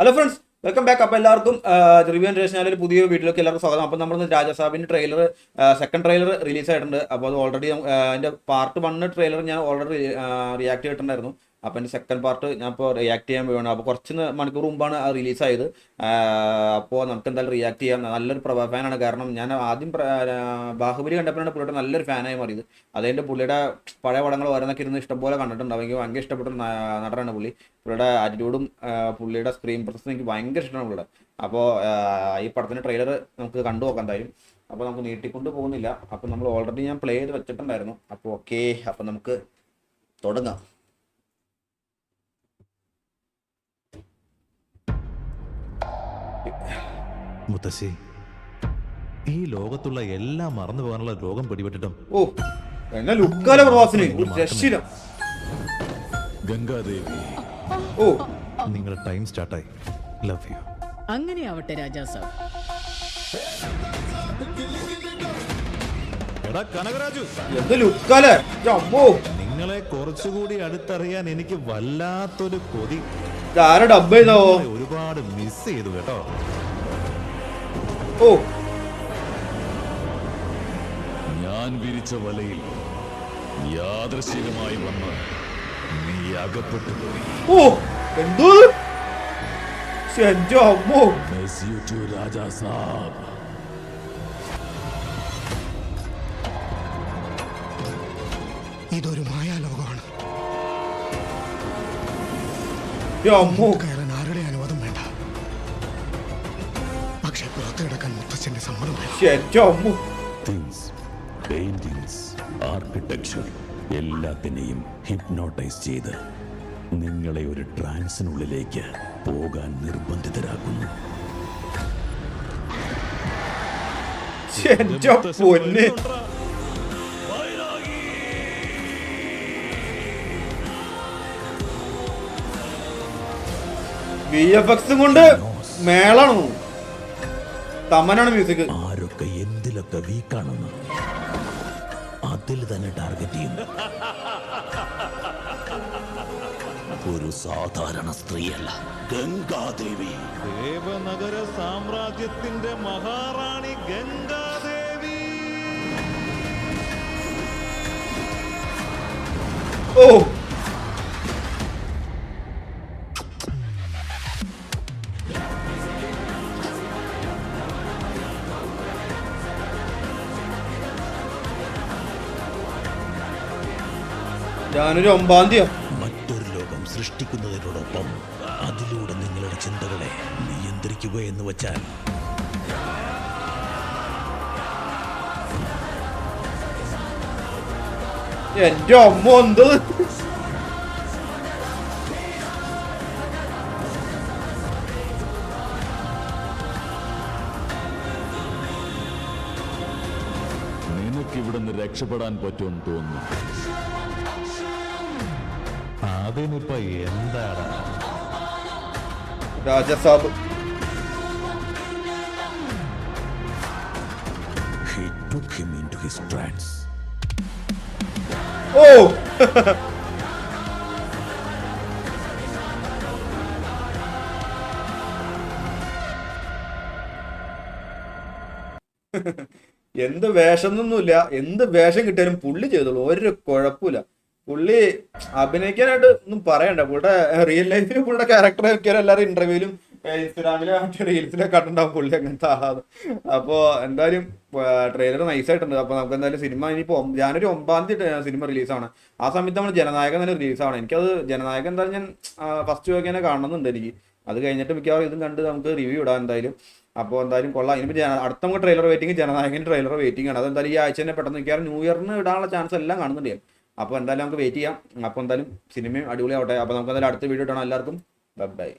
Hello friends, welcome back. അപ്പോൾ എല്ലാവർക്കും review and ചാനലിൽ പുതിയ വീട്ടിലേക്ക് എല്ലാവർക്കും സ്വാഗതം. അപ്പോൾ നമ്മൾ രാജാസാബിൻ്റെ ട്രെയിലർ, സെക്കൻഡ് ട്രെയിലർ റിലീസ് ആയിട്ടുണ്ട്. അപ്പോൾ അത് ഓൾറെഡി അതിൻ്റെ പാർട്ട് 1 ട്രെയിലർ ഞാൻ ഓൾറെഡി റിയാക്ട് ചെയ്തിട്ടുണ്ടായിരുന്നു. അപ്പോൾ എൻ്റെ സെക്കൻഡ് പാർട്ട് ഞാൻ ഇപ്പോൾ റിയാക്ട് ചെയ്യാൻ പോവുകയാണ്. അപ്പോൾ കുറച്ച് മണിക്കൂർ മുമ്പാണ് അത് റിലീസായത്. അപ്പോൾ നമുക്ക് എന്തായാലും റിയാക്ട് ചെയ്യാം. നല്ലൊരു ഫാനാണ്. കാരണം ഞാൻ ആദ്യം ബാഹുബലി കണ്ടപ്പോഴാണ് പുള്ളിയുടെ നല്ലൊരു ഫാനായി മാറിയത്. അതിൻ്റെ പുള്ളിയുടെ പഴയ പടങ്ങൾ ഓരോന്നൊക്കെ ഇരുന്ന് ഇഷ്ടംപോലെ കണ്ടിട്ടുണ്ട്. എനിക്ക് ഭയങ്കര ഇഷ്ടപ്പെട്ട നടനാണ് പുള്ളി. പുള്ളിയുടെ ആറ്റിറ്റ്യൂഡും പുള്ളിയുടെ സ്ക്രീൻ പ്രസൻസും എനിക്ക് ഭയങ്കര ഇഷ്ടമാണ് പുള്ളിയുടെ. അപ്പോൾ ഈ പടത്തിൻ്റെ ട്രെയിലർ നമുക്ക് കണ്ടു നോക്കാം എന്തായാലും. അപ്പോൾ നമുക്ക് നീട്ടിക്കൊണ്ട് പോകുന്നില്ല. അപ്പോൾ നമ്മൾ ഓൾറെഡി ഞാൻ പ്ലേ ചെയ്ത് വെച്ചിട്ടുണ്ടായിരുന്നു. അപ്പോൾ ഓക്കെ, അപ്പോൾ നമുക്ക് തുടങ്ങാം. മുത്തശ്ശി, ഈ ലോകത്തുള്ള എല്ലാം മറന്നു പോകാനുള്ള രോഗം പിടിപെട്ടിട്ടും ഓ എന്നെ ലുക്കാല പ്രവാസിന് ഒരു രക്ഷയില്ല. ഗംഗാദേവി, ഓ നിങ്ങളുടെ ടൈം സ്റ്റാർട്ടായി. Love you. അങ്ങനെ ആവട്ടെ രാജാസാബ്. എടാ കനകരാജു, എന്ത് ലുക്കാലേ അമ്മോ. നിങ്ങളെ കുറച്ചുകൂടി അടുത്തറിയാൻ എനിക്ക് വല്ലാത്തൊരു കൊതി. ആരെ ഡബ് ചെയ്തോ? ഒരുപാട് മിസ് ചെയ്തു കേട്ടോ. ഓ ഞാൻ വിരിച്ച വലയിൽ യാദൃശികമായി വന്ന് നീ അകപ്പെട്ടു പോയി. ഓ എന്തോ അമ്മോ. Miss you too, രാജാ സാബ്. ഇതൊരു മായാലോകമാണ്. അമ്മോ കയറാൻ ആരുടെ അനുവാദം വേണ്ട. പക്ഷെ പുറത്തു കിടക്കാൻ മുത്തച്ഛന്റെ സമ്മതം വേണം. അമ്മോ. Things, paintings, architecture എല്ലാത്തിനെയും ഹിപ്നോട്ടൈസ് ചെയ്ത് നിങ്ങളെ ഒരു ട്രാൻസിനുള്ളിലേക്ക് പോകാൻ നിർബന്ധിതരാക്കുന്നു. പൊന്ന് VFX കൊണ്ട് മേളാണ്. തമനാണ് മ്യൂസിക്. ആരൊക്കെ എന്തിലൊക്കെ വീക്കാണെന്ന് അതിൽ തന്നെ ടാർഗറ്റ് ചെയ്യുന്നു. ഒരു സാധാരണ സ്ത്രീയല്ല ഗംഗാദേവി. ദേവനഗര സാമ്രാജ്യത്തിന്റെ മഹാറാണി ഗംഗാദേവി. ഓ ജാനുവരി 9 മറ്റൊരു ലോകം സൃഷ്ടിക്കുന്നതിനോടൊപ്പം അതിലൂടെ നിങ്ങളുടെ ചിന്തകളെ നിയന്ത്രിക്കുക എന്ന് വച്ചാൽ എന്റെ അമ്മ എന്തത്. നിനക്കിവിടുന്ന് രക്ഷപ്പെടാൻ പറ്റുമെന്ന് തോന്നുന്നു. അതിനിപ്പോ എന്താണ്? Rajasaab. He took him into his trance. ഓ എന്ത് വേഷം എന്നൊന്നുമില്ല. എന്ത് വേഷം കിട്ടിയാലും പുള്ളി ചെയ്തോളൂ, ഒരു കുഴപ്പമില്ല. പുള്ളി അഭിനയിക്കാനായിട്ട് ഒന്നും പറയണ്ട. പുള്ളിയുടെ റിയൽ ലൈഫിൽ പുള്ളിയുടെ ക്യാരക്ടർ നോക്കിയാൽ എല്ലാവരും ഇന്റർവ്യൂവിലും ഇൻസ്റ്റാഗ്രാമിലും റീൽസിലൊക്കെ കണ്ടിട്ടുണ്ടാവും പുള്ളി അങ്ങനത്തെ ആഹാരം. അപ്പോൾ എന്തായാലും ട്രെയിലർ നൈസായിട്ടുണ്ട്. അപ്പോൾ നമുക്ക് എന്തായാലും സിനിമ ഇനിയിപ്പോൾ ജാനുവരി 9 സിനിമ റിലീസാണ്. ആ സമയത്ത് നമ്മൾ ജനനായകൻ തന്നെ റിലീസാണ്. എനിക്കത് ജനനായകൻ എന്തായാലും ഞാൻ ഫസ്റ്റ് നോക്കി തന്നെ കാണുന്നുണ്ട് എനിക്ക്. അത് കഴിഞ്ഞിട്ട് മിക്കവാറും ഇതും കണ്ട് നമുക്ക് റിവ്യൂ ഇടാം എന്തായാലും. അപ്പോൾ എന്തായാലും കൊള്ളാം. ഇനിയിപ്പോൾ അടുത്ത നമുക്ക് ട്രെയിലർ വെയിറ്റിംഗ്, ജനനായകൻ്റെ ട്രെയിലർ വെയിറ്റിംഗ് ആണ്. അതെന്തായാലും ഈ ആഴ്ച തന്നെ പെട്ടെന്ന് മിക്കവാറും ന്യൂ ഇയറിന് ഇടാനുള്ള ചാൻസ് എല്ലാം കാണുന്നുണ്ട് ഞാൻ. അപ്പോൾ എന്തായാലും നമുക്ക് വെയിറ്റ് ചെയ്യാം. അപ്പോൾ എന്തായാലും സിനിമയും അടിപൊളിയാവട്ടെ. അപ്പോൾ നമുക്ക് എന്തായാലും അടുത്ത വീഡിയോ ഇടണം. എല്ലാവർക്കും ബൈ ബൈ.